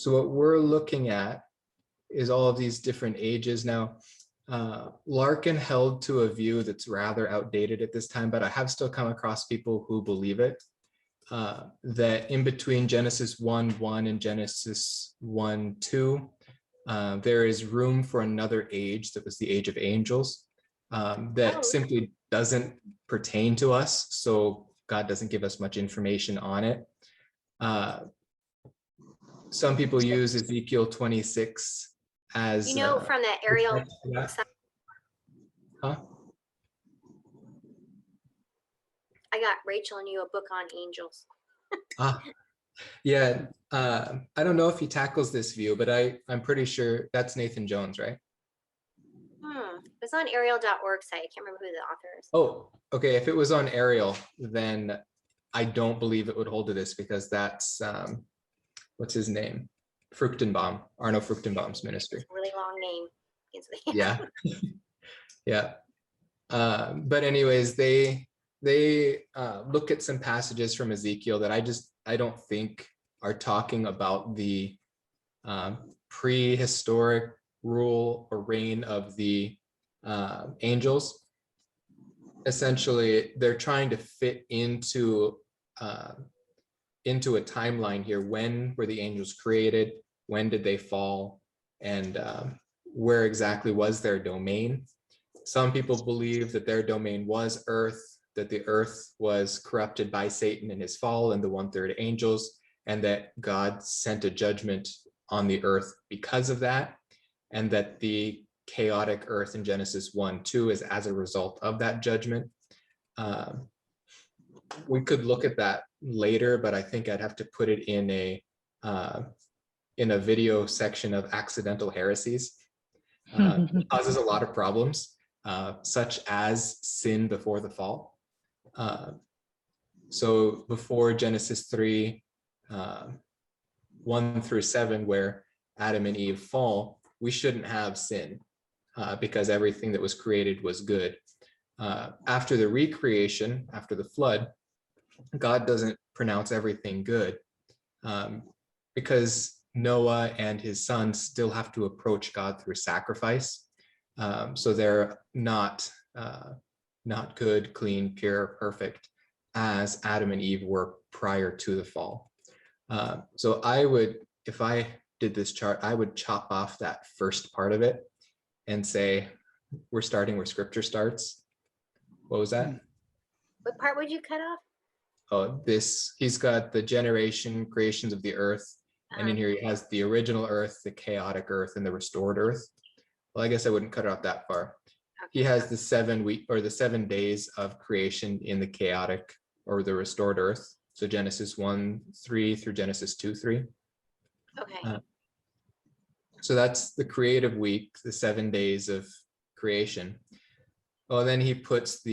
So what we're looking at is all of these different ages. Now, Larkin held to a view that's rather outdated at this time, but I have still come across people who believe it, that in between Genesis 1:1 and Genesis 1:2, there is room for another age that was the age of angels, that simply doesn't pertain to us. So God doesn't give us much information on it. Some people use Ezekiel 26 as from that Ariel. Huh? I got Rachel and you a book on angels. Yeah. I don't know if he tackles this view, but I'm pretty sure that's Nathan Jones, right? It's on Ariel.org site. I can't remember who the author is. Oh, okay. If it was on Ariel, then I don't believe it would hold to this, because that's what's his name? Fruchtenbaum, Arno Fruchtenbaum's ministry. Really long name. Yeah. Yeah. But anyways, they look at some passages from Ezekiel that I don't think are talking about the prehistoric rule or reign of the angels. Essentially, they're trying to fit into a timeline here. When were the angels created? When did they fall? And where exactly was their domain? Some people believe that their domain was earth, that the earth was corrupted by Satan in his fall and the 1/3 angels, and that God sent a judgment on the earth because of that, and that the chaotic earth in Genesis 1:2 is as a result of that judgment. We could look at that later, but I think I'd have to put it in a video section of accidental heresies. It causes a lot of problems, such as sin before the fall. So before Genesis 3, 1-7, where Adam and Eve fall, we shouldn't have sin, because everything that was created was good. After the recreation, after the flood, God doesn't pronounce everything good, because Noah and his sons still have to approach God through sacrifice. So they're not good, clean, pure, perfect, as Adam and Eve were prior to the fall. So I would, if I did this chart, I would chop off that first part of it and say, we're starting where scripture starts. What was that? What part would you cut off? Oh, he's got the creations of the earth. And in here he has the original earth, the chaotic earth, and the restored earth. Well, I guess I wouldn't cut it off that far. Okay. He has the 7 days of creation in the chaotic or the restored earth. So Genesis 1:3 through Genesis 2:3. Okay. So that's the creative week, the 7 days of creation. Well, then he puts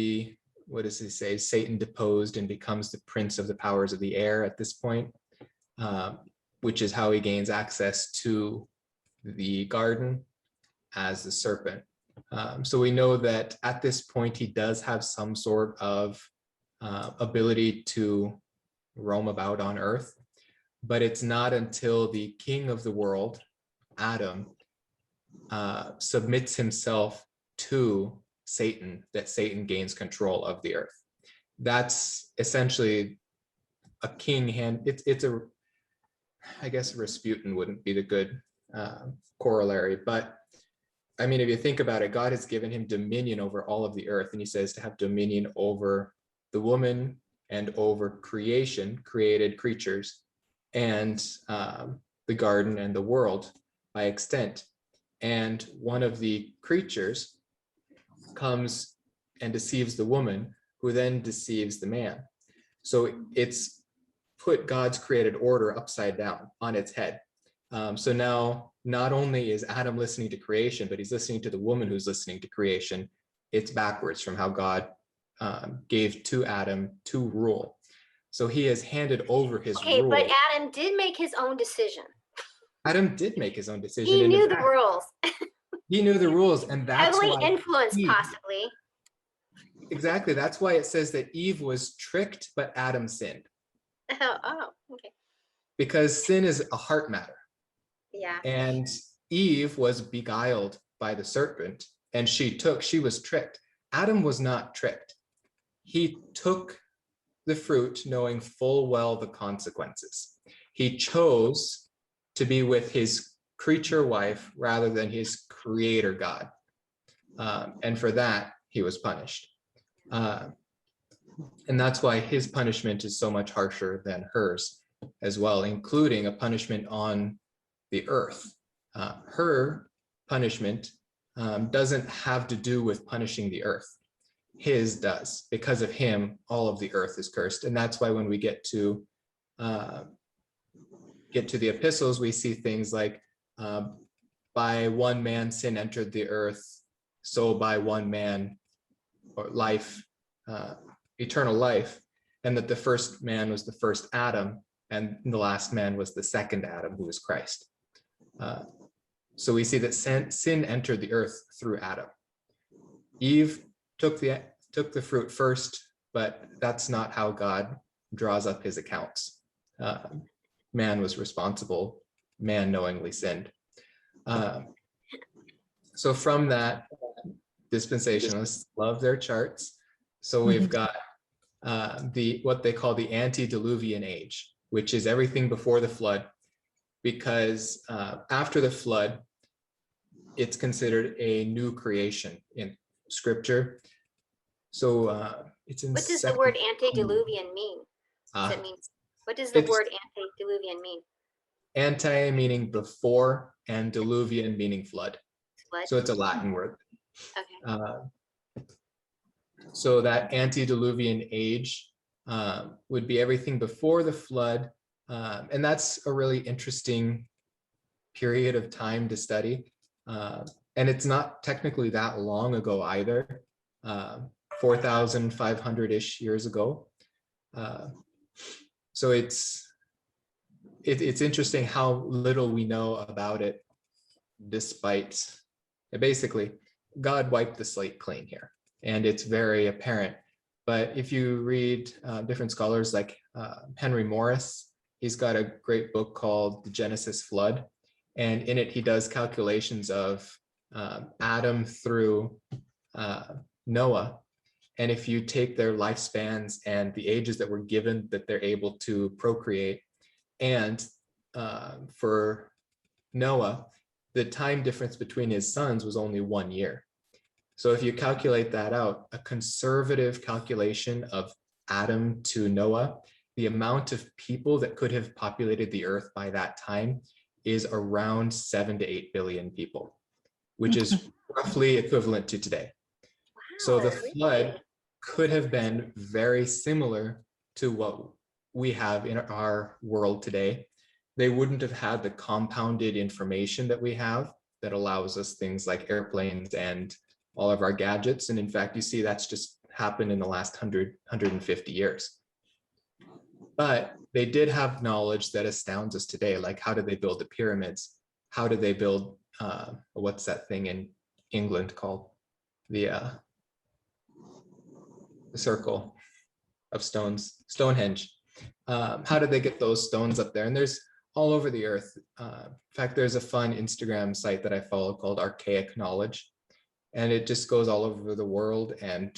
what does he say? Satan deposed and becomes the prince of the powers of the air at this point, which is how he gains access to the garden as the serpent. So we know that at this point, he does have some sort of ability to roam about on earth, but it's not until the king of the world, Adam, submits himself to Satan that Satan gains control of the earth. That's essentially a king hand. It's I guess Rasputin wouldn't be the good corollary, but I mean, if you think about it, God has given him dominion over all of the earth, and he says to have dominion over the woman and over creation, created creatures, and the garden and the world by extent. And one of the creatures comes and deceives the woman, who then deceives the man. So it's put God's created order upside down on its head. So now not only is Adam listening to creation, but he's listening to the woman who's listening to creation. It's backwards from how God gave to Adam to rule. So he has handed over his rule. Okay, but Adam did make his own decision. Adam did make his own decision. He knew the rules. He knew the rules, and that's heavily why influenced, possibly. Exactly. That's why it says that Eve was tricked, but Adam sinned. Oh, okay. Because sin is a heart matter. Yeah. And Eve was beguiled by the serpent, and she was tricked. Adam was not tricked. He took the fruit knowing full well the consequences. He chose to be with his creature wife rather than his creator God. And for that, he was punished. And that's why his punishment is so much harsher than hers as well, including a punishment on the earth. Her punishment doesn't have to do with punishing the earth. His does. Because of him, all of the earth is cursed. And that's why when we get to the epistles, we see things like, by one man sin entered the earth, so by one man, or life, eternal life, and that the first man was the first Adam, and the last man was the second Adam, who was Christ. So we see that sin entered the earth through Adam. Eve took the fruit first, but that's not how God draws up his accounts. Man was responsible. Man knowingly sinned. So from that, dispensationalists love their charts. So we've got what they call the antediluvian age, which is everything before the flood, because after the flood, it's considered a new creation in Scripture. So it's in. What does the word antediluvian mean? What does the word antediluvian mean? Anti meaning before, and diluvian meaning flood. Flood? So it's a Latin word. Okay. So that antediluvian age would be everything before the flood. And that's a really interesting period of time to study. And it's not technically that long ago either, 4,500-ish years ago. So it's interesting how little we know about it, despite basically God wiped the slate clean here, and it's very apparent. But if you read different scholars like Henry Morris, he's got a great book called The Genesis Flood, and in it he does calculations of Adam through Noah. And if you take their lifespans and the ages that were given that they're able to procreate, and for Noah, the time difference between his sons was only 1 year. So if you calculate that out, a conservative calculation of Adam to Noah, the amount of people that could have populated the earth by that time is around 7 to 8 billion people, which is roughly equivalent to today. Wow, so the flood could have been very similar to what we have in our world today. They wouldn't have had the compounded information that we have that allows us things like airplanes and all of our gadgets. And in fact, you see that's just happened in the last 150 years. But they did have knowledge that astounds us today, like how did they build the pyramids? How did they build, what's that thing in England called? The circle of stones, Stonehenge. How did they get those stones up there? And there's all over the earth. In fact, there's a fun Instagram site that I follow called Archaic Knowledge, and it just goes all over the world and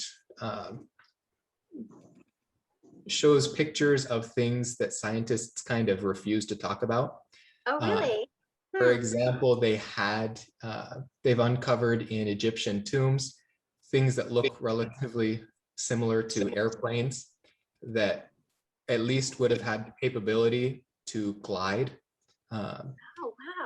shows pictures of things that scientists kind of refuse to talk about. Oh, really? For example, they've uncovered in Egyptian tombs things that look relatively similar to airplanes that at least would have had the capability to glide. Oh, wow.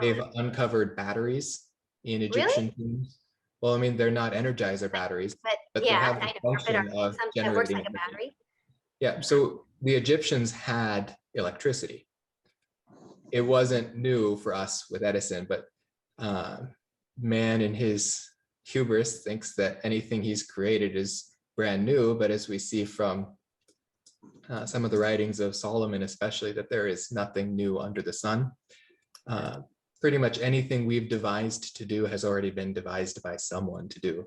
They've uncovered batteries in Egyptian tombs. Well, I mean, they're not Energizer batteries, but they have the function of generating. It works like a battery. Yeah, so the Egyptians had electricity. It wasn't new for us with Edison, but man in his hubris thinks that anything he's created is brand new. But as we see from some of the writings of Solomon, especially, that there is nothing new under the sun. Pretty much anything we've devised to do has already been devised by someone to do.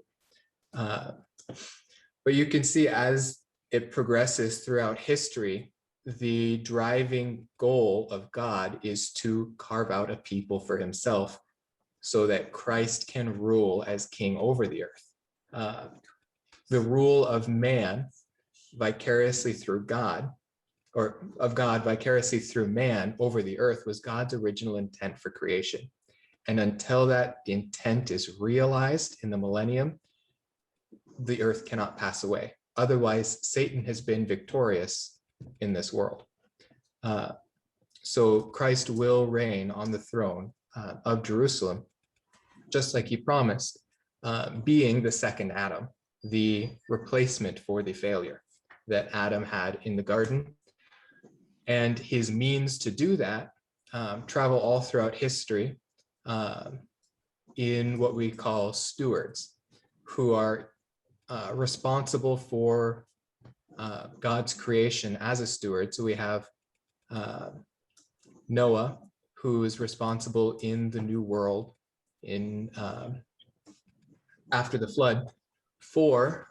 But you can see as it progresses throughout history, the driving goal of God is to carve out a people for himself so that Christ can rule as king over the earth. The rule of man vicariously through God, or of God vicariously through man over the earth, was God's original intent for creation. And until that intent is realized in the millennium, the earth cannot pass away. Otherwise, Satan has been victorious in this world. So Christ will reign on the throne of Jerusalem, just like he promised, being the second Adam, the replacement for the failure that Adam had in the garden. And his means to do that travel all throughout history in what we call stewards, who are responsible for God's creation as a steward. So we have Noah, who is responsible in the new world in after the flood for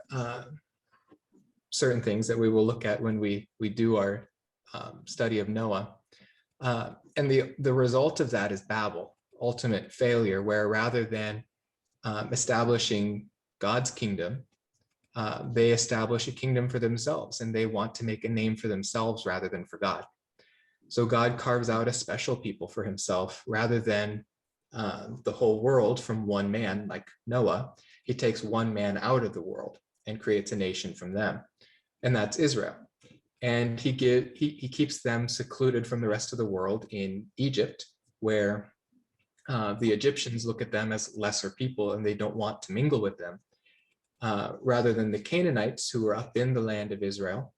certain things that we will look at when we do our study of Noah. And the result of that is Babel, ultimate failure, where rather than establishing God's kingdom, they establish a kingdom for themselves, and they want to make a name for themselves rather than for God. So God carves out a special people for himself rather than the whole world from one man like Noah. He takes one man out of the world and creates a nation from them, and that's Israel. And he keeps them secluded from the rest of the world in Egypt, where the Egyptians look at them as lesser people and they don't want to mingle with them, rather than the Canaanites, who were up in the land of Israel,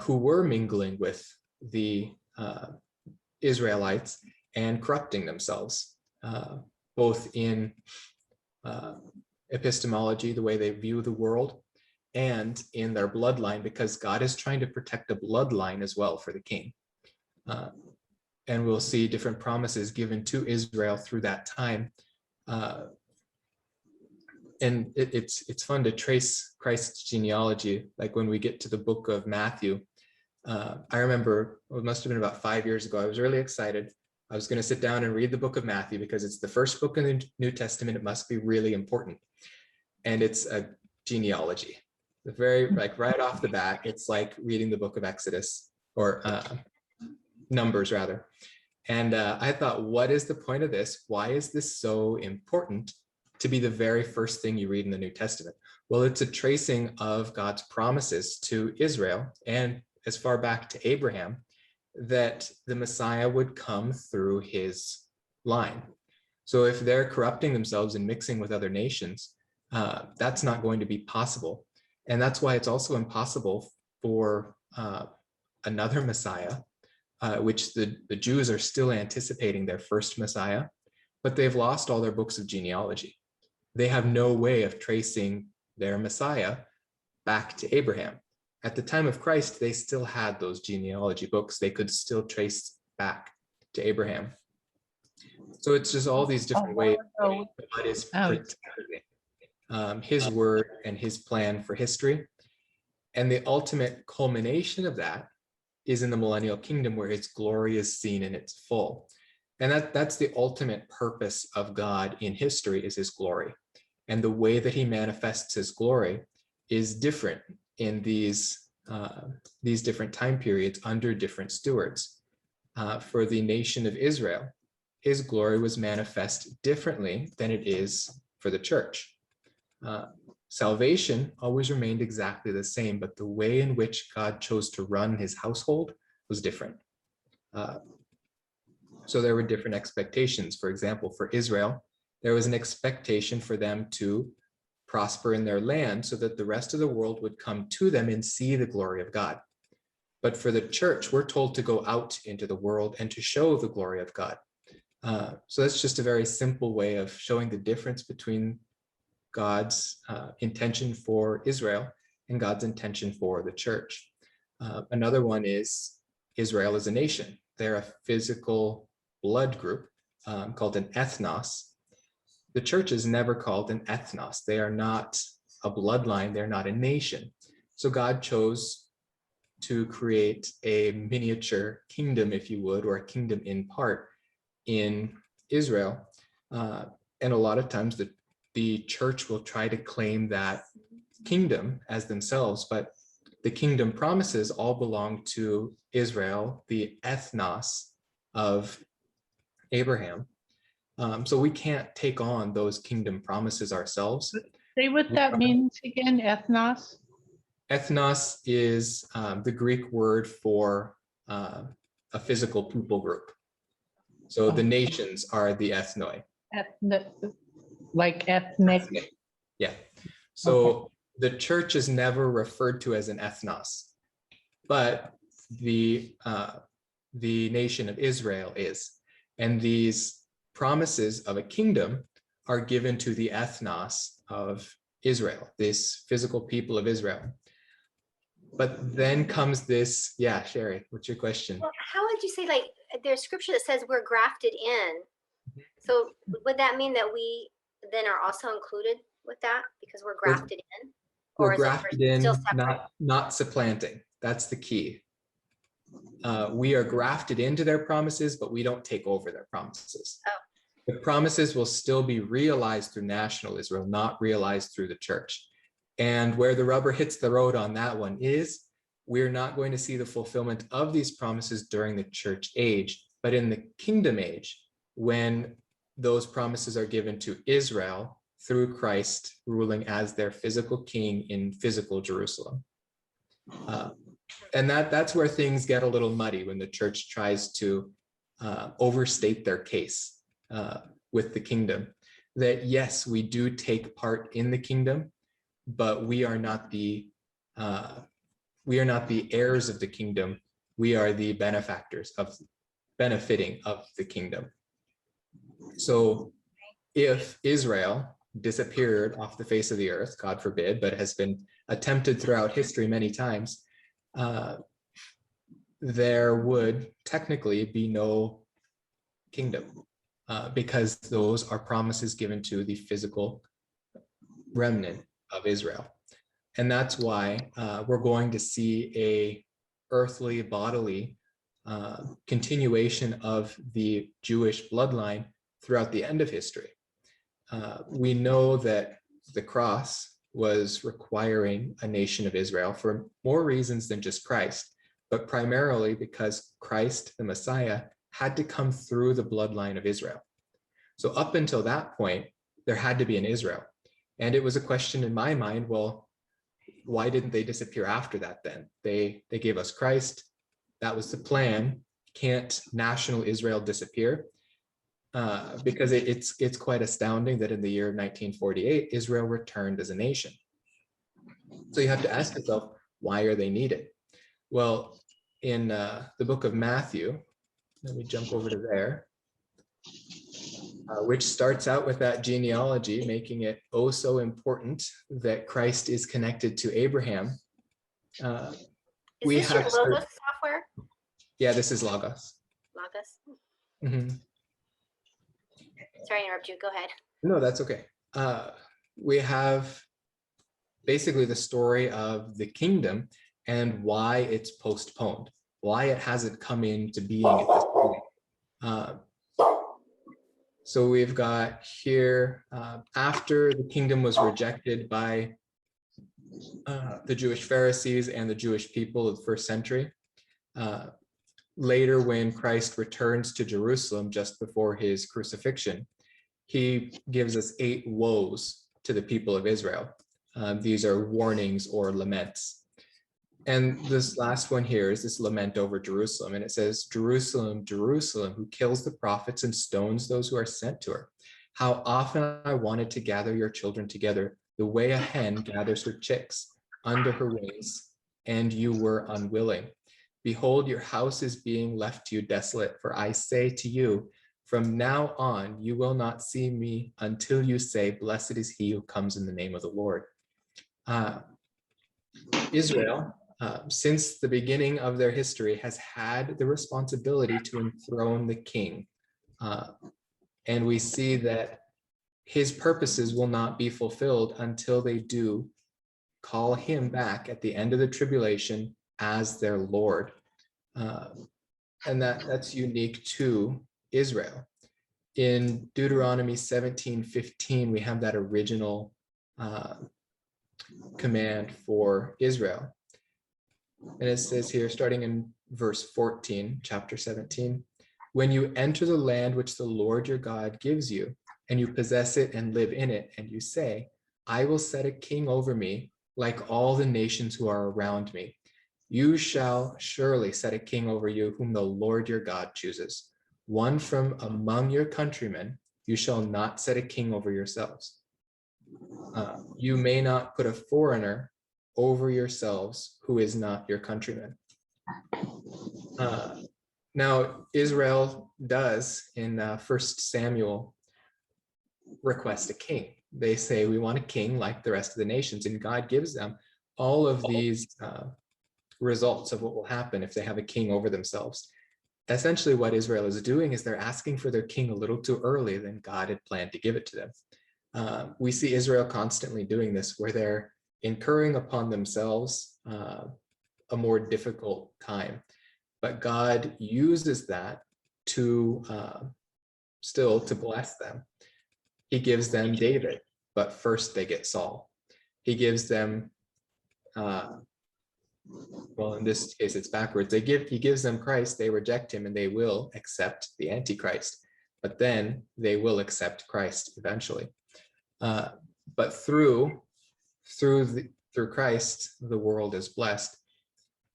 who were mingling with the Israelites and corrupting themselves, both in epistemology, the way they view the world, and in their bloodline, because God is trying to protect the bloodline as well for the king. And we'll see different promises given to Israel through that time. And it's fun to trace Christ's genealogy. Like when we get to the book of Matthew, I remember it must have been about 5 years ago. I was really excited. I was going to sit down and read the book of Matthew because it's the first book in the New Testament. It must be really important. And it's a genealogy. The very, like right off the bat, it's like reading the book of Exodus, or Numbers rather. And I thought, what is the point of this? Why is this so important to be the very first thing you read in the New Testament? Well, it's a tracing of God's promises to Israel and as far back to Abraham, that the Messiah would come through his line. So if they're corrupting themselves and mixing with other nations, that's not going to be possible. And that's why it's also impossible for another Messiah, which the Jews are still anticipating their first Messiah, but they've lost all their books of genealogy. They have no way of tracing their Messiah back to Abraham. At the time of Christ, they still had those genealogy books. They could still trace back to Abraham. So it's just all these different ways God is protecting his word and his plan for history. And the ultimate culmination of that is in the millennial kingdom, where his glory is seen in its full. And that's the ultimate purpose of God in history, is his glory. And the way that he manifests his glory is different in these different time periods under different stewards. For the nation of Israel, his glory was manifest differently than it is for the church. Salvation always remained exactly the same, but the way in which God chose to run his household was different. So there were different expectations. For example, for Israel, there was an expectation for them to prosper in their land so that the rest of the world would come to them and see the glory of God. But for the church, we're told to go out into the world and to show the glory of God. So that's just a very simple way of showing the difference between God's intention for Israel and God's intention for the church. Another one is Israel as a nation. They're a physical blood group called an ethnos. The church is never called an ethnos. They are not a bloodline. They're not a nation. So God chose to create a miniature kingdom, if you would, or a kingdom in part in Israel. And a lot of times the church will try to claim that kingdom as themselves, but the kingdom promises all belong to Israel, the ethnos of Abraham. So we can't take on those kingdom promises ourselves. Say what that means again, ethnos? Ethnos is the Greek word for a physical people group. So the nations are the ethnoi. Ethnic, like ethnic. Yeah. So the church is never referred to as an ethnos, but the nation of Israel is. And these promises of a kingdom are given to the ethnos of Israel, this physical people of Israel. But then comes this, yeah, Sherry, what's your question? Well, how would you say, like, there's scripture that says we're grafted in. So would that mean that we then are also included with that because we're grafted in? Or We're grafted in, still separate? not supplanting. That's the key. We are grafted into their promises, but we don't take over their promises. Oh. The promises will still be realized through national Israel, not realized through the church. And where the rubber hits the road on that one is we're not going to see the fulfillment of these promises during the church age, but in the kingdom age, when those promises are given to Israel through Christ ruling as their physical king in physical Jerusalem. And that's where things get a little muddy when the church tries to overstate their case with the kingdom. That yes, we do take part in the kingdom, but we are not the heirs of the kingdom. We are the benefactors of benefiting of the kingdom. So if Israel disappeared off the face of the earth, God forbid, but has been attempted throughout history many times, there would technically be no kingdom because those are promises given to the physical remnant of Israel. And that's why we're going to see a earthly, bodily continuation of the Jewish bloodline throughout the end of history. We know that the cross was requiring a nation of Israel for more reasons than just Christ, but primarily because Christ, the Messiah, had to come through the bloodline of Israel. So up until that point, there had to be an Israel. And it was a question in my mind, well, why didn't they disappear after that then? They gave us Christ. That was the plan. Can't national Israel disappear? Because it's quite astounding that in the year of 1948, Israel returned as a nation. So you have to ask yourself, why are they needed? Well, in the book of Matthew, let me jump over to there, which starts out with that genealogy, making it oh so important that Christ is connected to Abraham. Is this your Logos software? Yeah, this is Logos. Logos? Mm-hmm. Sorry to interrupt you. Go ahead. No, that's okay. We have basically the story of the kingdom and why it's postponed, why it hasn't come into being at this point. So we've got here, after the kingdom was rejected by the Jewish Pharisees and the Jewish people of the first century, later when Christ returns to Jerusalem just before his crucifixion, he gives us 8 woes to the people of Israel. These are warnings or laments. And this last one here is this lament over Jerusalem. And it says, Jerusalem, Jerusalem, who kills the prophets and stones those who are sent to her. How often I wanted to gather your children together, the way a hen gathers her chicks under her wings, and you were unwilling. Behold, your house is being left to you desolate. For I say to you, from now on, you will not see me until you say, blessed is he who comes in the name of the Lord. Israel, since the beginning of their history, has had the responsibility to enthrone the king. And we see that his purposes will not be fulfilled until they do call him back at the end of the tribulation as their Lord. And that's unique to Israel. In Deuteronomy 17:15, we have that original command for Israel. And it says here, starting in verse 14, chapter 17, when you enter the land which the Lord your God gives you, and you possess it and live in it, and you say, I will set a king over me like all the nations who are around me. You shall surely set a king over you whom the Lord your God chooses. One from among your countrymen, you shall not set a king over yourselves. You may not put a foreigner over yourselves who is not your countryman. Now, Israel does in 1 Samuel request a king. They say, we want a king like the rest of the nations, and God gives them all of these results of what will happen if they have a king over themselves. Essentially, what Israel is doing is they're asking for their king a little too early than God had planned to give it to them. We see Israel constantly doing this, where they're incurring upon themselves a more difficult time. But God uses that to still to bless them. He gives them David, but first they get Saul. He gives them, well, in this case, it's backwards. He gives them Christ, they reject him, and they will accept the Antichrist. But then they will accept Christ eventually. But through Christ, the world is blessed.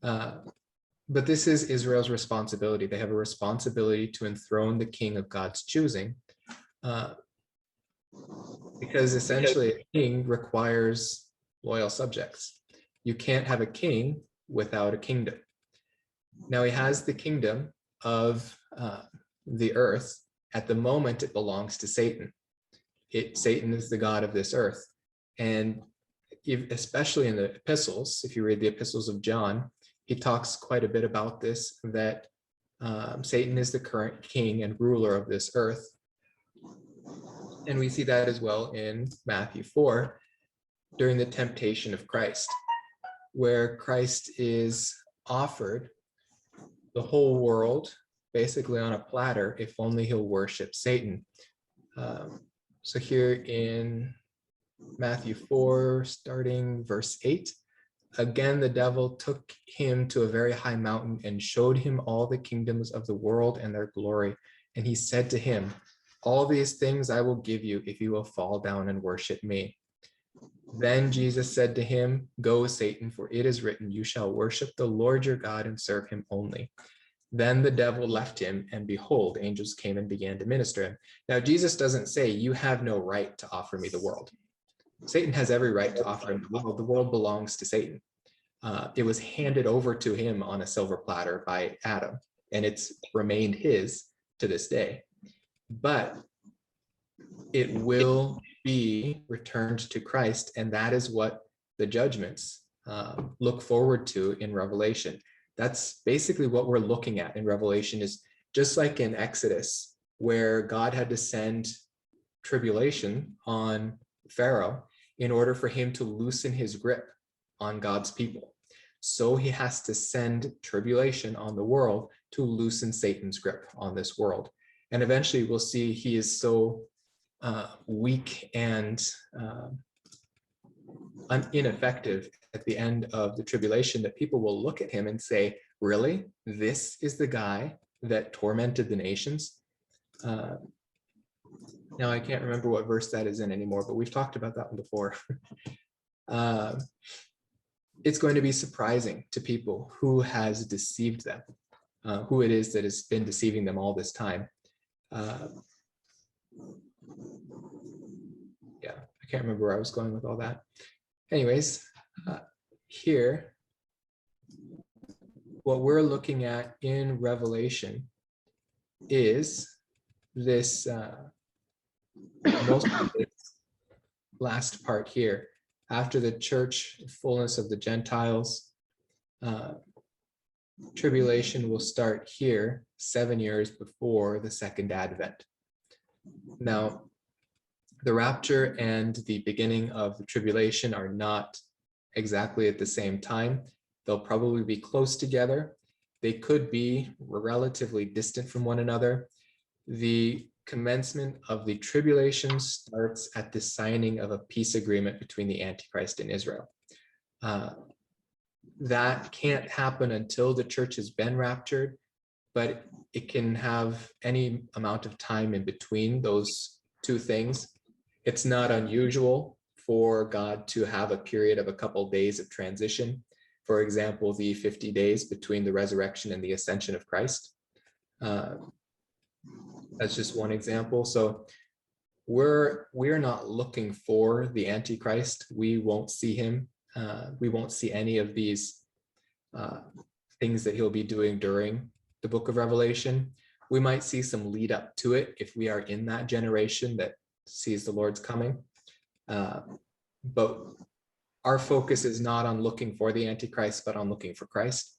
But this is Israel's responsibility. They have a responsibility to enthrone the king of God's choosing, because essentially a king requires loyal subjects. You can't have a king without a kingdom. Now he has the kingdom of the earth. At the moment, it belongs to Satan. Satan is the god of this earth. And especially in the epistles, if you read the epistles of John, he talks quite a bit about this, that Satan is the current king and ruler of this earth. And we see that as well in Matthew 4, during the temptation of Christ, where Christ is offered the whole world basically on a platter if only he'll worship Satan. So here in Matthew 4, starting verse 8, again, the devil took him to a very high mountain and showed him all the kingdoms of the world and their glory. And he said to him, all these things I will give you if you will fall down and worship me. Then Jesus said to him, go, Satan, for it is written, you shall worship the Lord your God and serve him only. Then the devil left him, and behold, angels came and began to minister him. Now, Jesus doesn't say, you have no right to offer me the world. Satan has every right to offer him the world. The world belongs to Satan. It was handed over to him on a silver platter by Adam, and it's remained his to this day. But it will be returned to Christ, and that is what the judgments look forward to in Revelation. That's basically what we're looking at in Revelation, is just like in Exodus, where God had to send tribulation on Pharaoh in order for him to loosen his grip on God's people. So he has to send tribulation on the world to loosen Satan's grip on this world. And eventually we'll see he is so weak and ineffective at the end of the tribulation that people will look at him and say, really? This is the guy that tormented the nations? Now, I can't remember what verse that is in anymore, but we've talked about that one before. It's going to be surprising to people who has deceived them, who it is that has been deceiving them all this time. Yeah, I can't remember where I was going with all that. Anyways, here, what we're looking at in Revelation is this most of this last part here. After the church, fullness of the Gentiles, tribulation will start here 7 years before the second advent. Now, the rapture and the beginning of the tribulation are not exactly at the same time. They'll probably be close together. They could be relatively distant from one another. The commencement of the tribulation starts at the signing of a peace agreement between the Antichrist and Israel. That can't happen until the church has been raptured, but it can have any amount of time in between those two things. It's not unusual for God to have a period of a couple days of transition. For example, the 50 days between the resurrection and the ascension of Christ. That's just one example. So we're not looking for the Antichrist. We won't see him. We won't see any of these things that he'll be doing during the book of Revelation. We might see some lead up to it if we are in that generation that sees the Lord's coming. But our focus is not on looking for the Antichrist, but on looking for Christ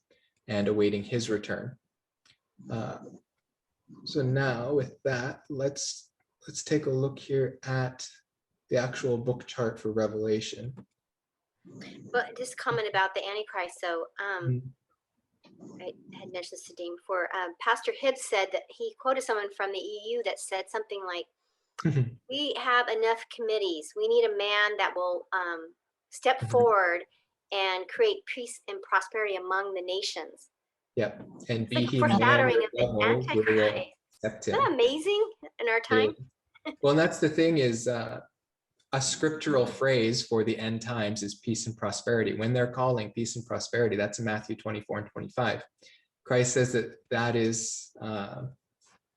and awaiting his return. So now with that, let's take a look here at the actual book chart for Revelation. But just comment about the Antichrist. So I had mentioned this to Dean before. Pastor Hibbs said that he quoted someone from the EU that said something like, we have enough committees. We need a man that will step forward and create peace and prosperity among the nations. Yep. And It's be like a he foreshadowing of the man or devil, we will Antichrist. accept Isn't him. that amazing in our time? Well, and that's the thing is a scriptural phrase for the end times is peace and prosperity. When they're calling peace and prosperity, that's in Matthew 24 and 25. Christ says that is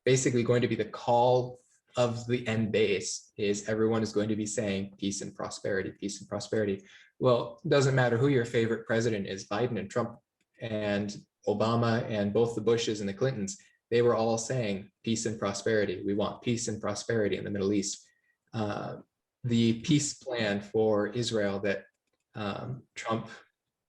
basically going to be the call of the end days, is everyone is going to be saying peace and prosperity, peace and prosperity. Well, it doesn't matter who your favorite president is, Biden and Trump and Obama and both the Bushes and the Clintons, they were all saying peace and prosperity. We want peace and prosperity in the Middle East. The peace plan for Israel that Trump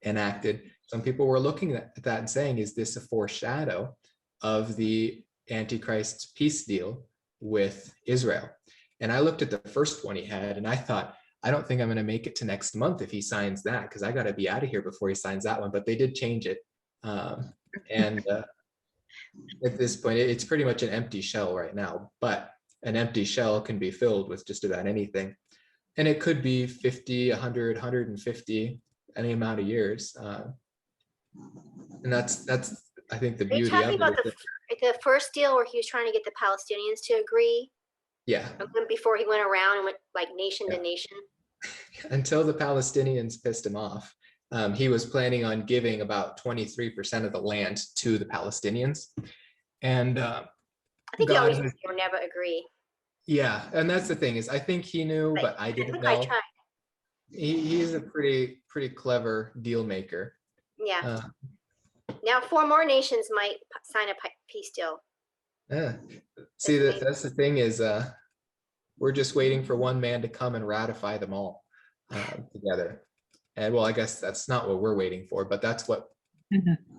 enacted, some people were looking at that and saying, is this a foreshadow of the Antichrist's peace deal with Israel? And I looked at the first one he had and I thought, I don't think I'm going to make it to next month if he signs that, because I got to be out of here before he signs that one. But they did change it. At this point, it's pretty much an empty shell right now, but an empty shell can be filled with just about anything. And it could be 50, 100, 150, any amount of years. And that's I think the Are you beauty of talking it. about the first deal where he was trying to get the Palestinians to agree Yeah. before he went around and went like nation to nation? Until the Palestinians pissed him off. He was planning on giving about 23% of the land to the Palestinians. And I think he always will never agree. Yeah, and that's the thing is I think he knew, but I didn't know. He's a pretty clever deal maker. Yeah. Now 4 more nations might sign a peace deal. Yeah. See, that's the thing is we're just waiting for one man to come and ratify them all together. And well, I guess that's not what we're waiting for, but that's what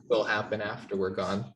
will happen after we're gone.